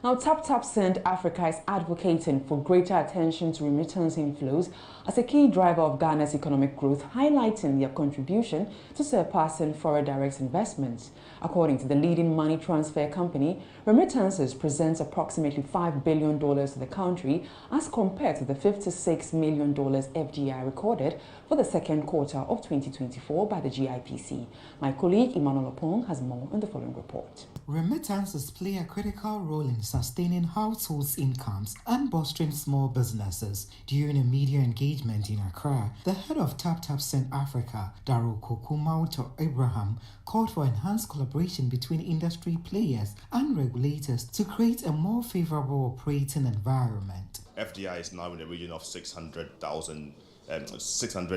Now, TapTap Send Africa is advocating for greater attention to remittance inflows as a key driver of Ghana's economic growth, highlighting their contribution to surpassing foreign direct investments. According to the leading money transfer company, Remittances presents approximately $5 billion to the country as compared to the $56 million FDI recorded for the second quarter of 2024 by the GIPC. My colleague Emmanuel Opong has more on the following report. Remittances play a critical role in sustaining households' incomes and bolstering small businesses. During a media engagement in Accra, the head of TapTap Send Africa, Daroko Kumauto Abraham, called for enhanced collaboration between industry players and regulators to create a more favorable operating environment. FDI is now in the region of 600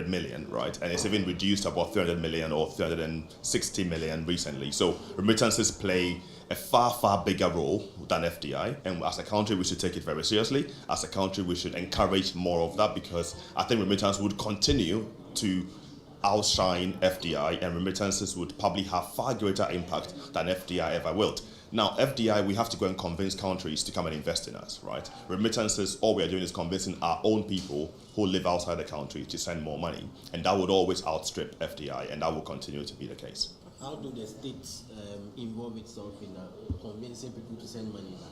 million, right? And it's even reduced to about 300 million or 360 million recently. So remittances play a far bigger role than FDI. And as a country, we should take it very seriously. As a country, we should encourage more of that because I think remittance would continue to outshine FDI, and remittances would probably have far greater impact than FDI ever will. Now, FDI, we have to go and convince countries to come and invest in us, right? Remittances, all we are doing is convincing our own people who live outside the country to send more money. And that would always outstrip FDI, and that will continue to be the case. How do the states involve itself in convincing people to send money back?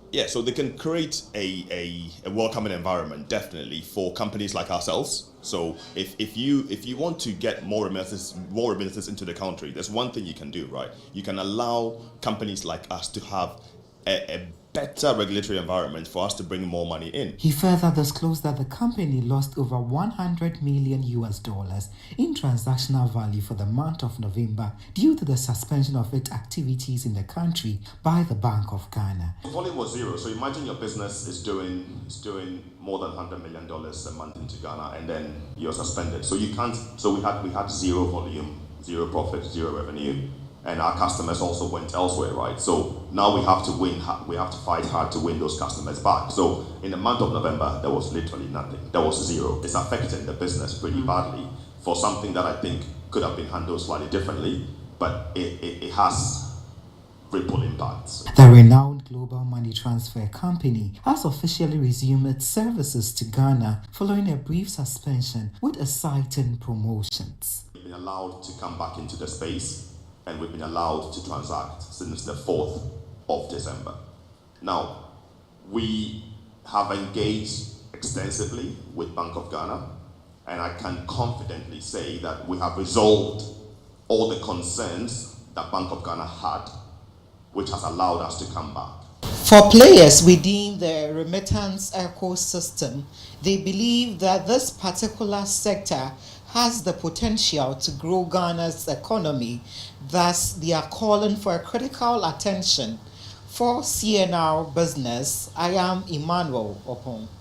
Yeah, so they can create a welcoming environment, definitely, for companies like ourselves. So if you want to get more remittances into the country, there's one thing you can do, right? You can allow companies like us to have a better regulatory environment for us to bring more money in. He further disclosed that the company lost over $100 million in transactional value for the month of November due to the suspension of its activities in the country by the Bank of Ghana. The volume was zero, so imagine your business is doing more than $100 million a month into Ghana, and then you're suspended. So you can't. So we had zero volume, zero profit, zero revenue. And our customers also went elsewhere, right? So now we have to win. We have to fight hard to win those customers back. So in the month of November, there was literally nothing. There was zero. It's affecting the business pretty badly for something that I think could have been handled slightly differently, but it has ripple impacts. The renowned global money transfer company has officially resumed its services to Ghana following a brief suspension with exciting promotions. We've been allowed to come back into the space, and we've been allowed to transact since the 4th of December. Now, we have engaged extensively with Bank of Ghana, and I can confidently say that we have resolved all the concerns that Bank of Ghana had, which has allowed us to come back. For players within the remittance ecosystem, they believe that this particular sector has the potential to grow Ghana's economy. Thus, they are calling for a critical attention. For CNR Business, I am Emmanuel Opong.